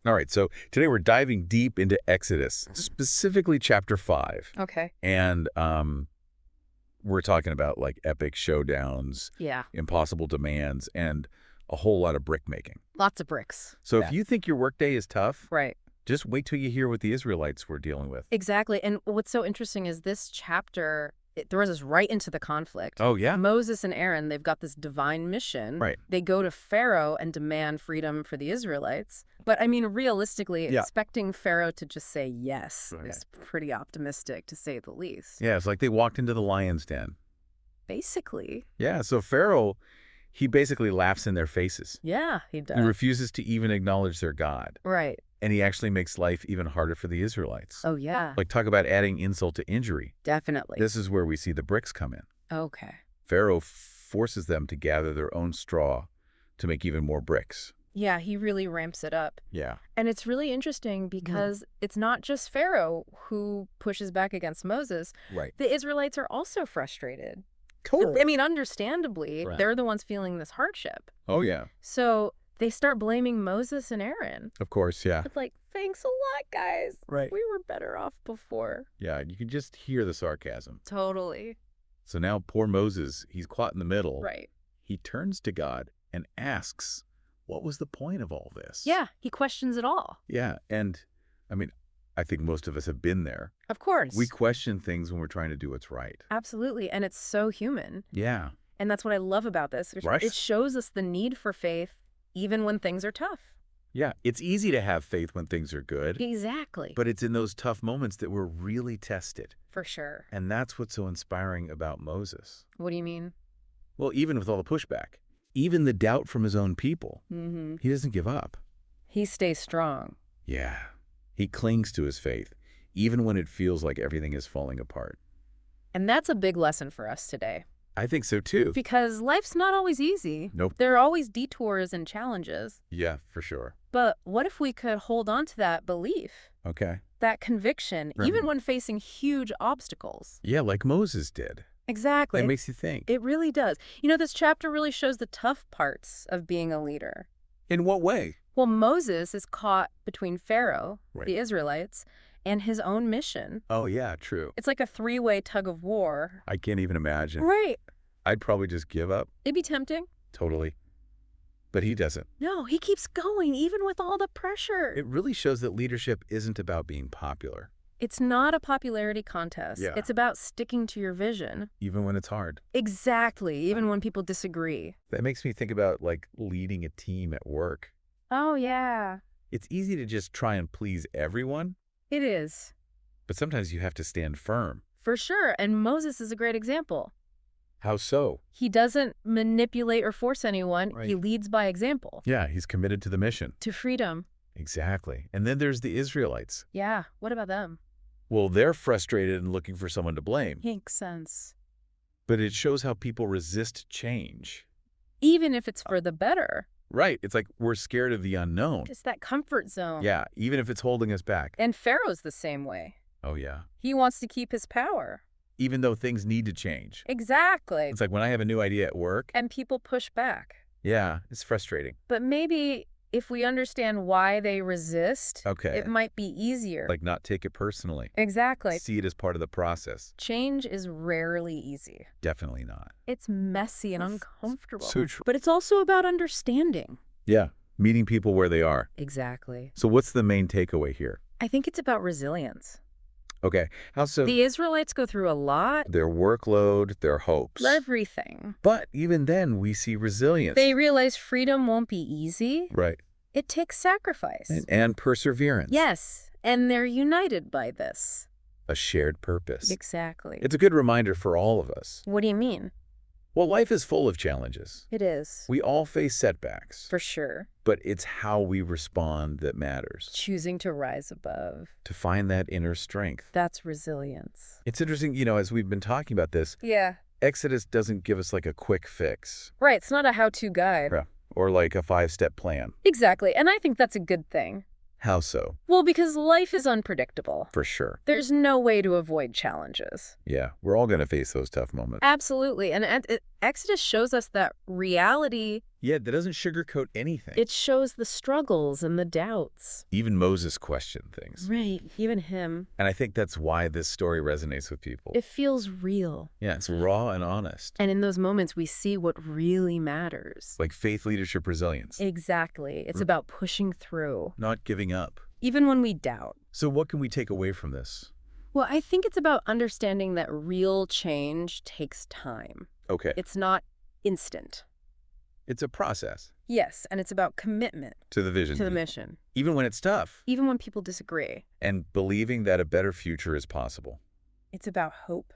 All right, so today we're diving deep into Exodus, specifically chapter 5. Okay. And we're talking about like epic showdowns, Yeah. impossible demands, and a whole lot of brick making. Lots of bricks. So if Yeah. you think your workday is tough, Right. just wait till you hear what the Israelites were dealing with. Exactly. And what's so interesting is this chapter, it throws us right into the conflict. Oh, yeah? Moses and Aaron, they've got this divine mission. Right. They go to Pharaoh and demand freedom for the Israelites. But I mean, realistically, Yeah. expecting Pharaoh to just say yes Right. is pretty optimistic, to say the least. Yeah, it's like they walked into the lion's den. Basically. Yeah, so Pharaoh, he basically laughs in their faces. Yeah, he He does. refuses to even acknowledge their God. Right. And he actually makes life even harder for the Israelites. Oh, yeah. Like, talk about adding insult to injury. Definitely. This is where we see the bricks come in. Okay. Pharaoh forces them to gather their own straw to make even more bricks. Yeah, he really ramps it up. Yeah. And it's really interesting because it's not just Pharaoh who pushes back against Moses. Right. The Israelites are also frustrated. Totally. I mean, understandably, Right. they're the ones feeling this hardship. Oh, yeah. So they start blaming Moses and Aaron. Of course, yeah. It's like, thanks a lot, guys. Right. We were better off before. Yeah, you can just hear the sarcasm. Totally. So now poor Moses, he's caught in the middle. Right. He turns to God and asks, what was the point of all this? Yeah, he questions it all. Yeah, and I mean, I think most of us have been there. Of course. We question things when we're trying to do what's right. Absolutely. And it's so human. Yeah. And that's what I love about this. Right. It shows us the need for faith even when things are tough. Yeah, it's easy to have faith when things are good, Exactly. but it's in those tough moments that we're really tested. For sure. And that's what's so inspiring about Moses. What do you mean? Well, even with all the pushback, even the doubt from his own people, Mm-hmm. he doesn't give up. He stays strong. Yeah, he clings to his faith, even when it feels like everything is falling apart. And that's a big lesson for us today. I think so too. Because life's not always easy. Nope. There are always detours and challenges. Yeah, for sure. But what if we could hold on to that belief, Okay. that conviction, Right. even when facing huge obstacles? Yeah, like Moses did. Exactly. It makes you think. It really does. You know, this chapter really shows the tough parts of being a leader. In what way? Well, Moses is caught between Pharaoh, Right. the Israelites, and his own mission. Oh, yeah, true. It's like a three-way tug of war. I can't even imagine. Right. I'd probably just give up. It'd be tempting. Totally. But he doesn't. No, he keeps going, even with all the pressure. It really shows that leadership isn't about being popular, It's not a popularity contest. Yeah. It's about sticking to your vision. even when it's hard. Exactly, even when people disagree. That makes me think about, like, leading a team at work. Oh, yeah. It's easy to just try and please everyone, It is. but sometimes you have to stand firm. For sure, and Moses is a great example. How so? He doesn't manipulate or force anyone. Right. He leads by example. Yeah, he's committed to the mission. To freedom. Exactly. And then there's the Israelites. Yeah, what about them? Well, they're frustrated and looking for someone to blame. Makes sense. But it shows how people resist change. Even if it's for the better. Right. It's like we're scared of the unknown. It's that comfort zone. Yeah, even if it's holding us back. And Pharaoh's the same way. Oh, yeah. He wants to keep his power. Even though things need to change. Exactly. It's like when I have a new idea at work. And people push back. Yeah, it's frustrating. But maybe if we understand why they resist, Okay. it might be easier. Like not take it personally. Exactly. See it as part of the process. Change is rarely easy. Definitely not. It's messy and uncomfortable. So true. But it's also about understanding. Yeah, meeting people where they are. Exactly. So what's the main takeaway here? I think it's about resilience. Okay, how so? The Israelites go through a lot, Their workload, their hopes. everything. But even then, we see resilience. They realize freedom won't be easy. Right. It takes sacrifice. And perseverance. Yes, and they're united by this. A shared purpose. Exactly. It's a good reminder for all of us. What do you mean? Well, life is full of challenges. It is. We all face setbacks. For sure. But it's how we respond that matters. Choosing to rise above. To find that inner strength. That's resilience. It's interesting, as we've been talking about this, Yeah. Exodus doesn't give us like a quick fix. Right, it's not a how-to guide. Yeah. Or like a 5-step plan. Exactly, and I think that's a good thing. How so? Well, because life is unpredictable. For sure. There's no way to avoid challenges. Yeah, we're all going to face those tough moments. Absolutely, and Exodus shows us that reality, Yeah, that doesn't sugarcoat anything. it shows the struggles and the doubts. Even Moses questioned things. Right. Even him. And I think that's why this story resonates with people. It feels real. Yeah, it's raw and honest. And in those moments, we see what really matters. Like faith, leadership, resilience. Exactly. It's about pushing through, Not giving up. even when we doubt. So what can we take away from this? Well, I think it's about understanding that real change takes time. Okay. It's not instant. It's a process Yes, and it's about commitment to the vision. to the mission, Even when it's tough. even when people disagree. And believing that a better future is possible. It's about hope.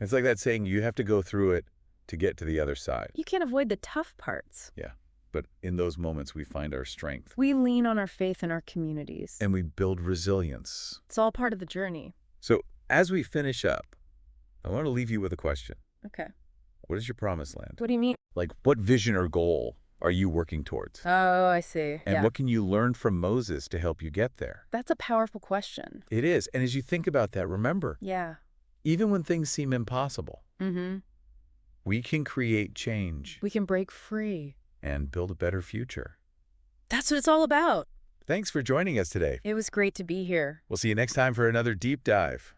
It's like that saying, you have to go through it to get to the other side. You can't avoid the tough parts. Yeah. But in those moments, we find our strength. We lean on our faith in our communities. And we build resilience. It's all part of the journey. So as we finish up, I want to leave you with a question. Okay. What is your promised land? What do you mean? Like, what vision or goal are you working towards? Oh, I see. And Yeah. what can you learn from Moses to help you get there? That's a powerful question. It is. And as you think about that, remember, Yeah. even when things seem impossible, Mm-hmm. we can create change We can break free. and build a better future. That's what it's all about. Thanks for joining us today. It was great to be here. We'll see you next time for another deep dive.